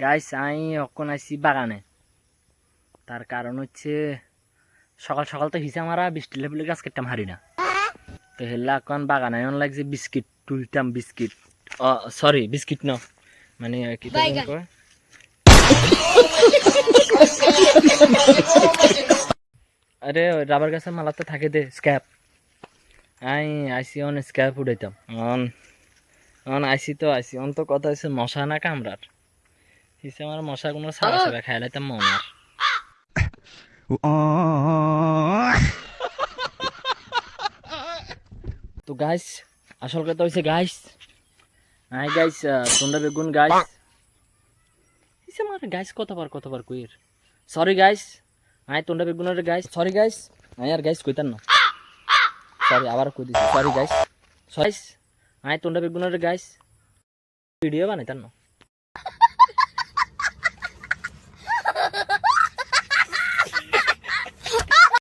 Guys আমি এখন আইছি বাগানে। তার কারণ হচ্ছে সকাল সকাল তো হিসা মারা বৃষ্টি লেবুলে গাছ কেটে হারি না। তো হেলা এখন বাগানে এমন লাগছে বিস্কিট তুলতাম বিস্কিট। সরি বিস্কিট ন মানে কি কয় আরে রাবার গাছের মালা তো থাকে দে স্ক্যাপ। আই আইসি অন স্ক্যাপ উঠাইতাম অন অন আইসি তো আইসি অন তো কথা হচ্ছে মশা না কামড়ার হিসে আমার মশা কোনো সারা সারা খাই লাইতাম মনার। তো গাইস আসল কথা হচ্ছে গাইস আই গাইস তোমরা বেগুন গাইস হিসে আমার গাইস কতবার কইর সরি গাইস আই তোমরা বেগুনের গাইস সরি গাইস আই আর গাইস কইতাম না সরি আবার কই দিছি সরি গাইস সরি আই তোমরা বেগুনের গাইস ভিডিও বানাইতাম না।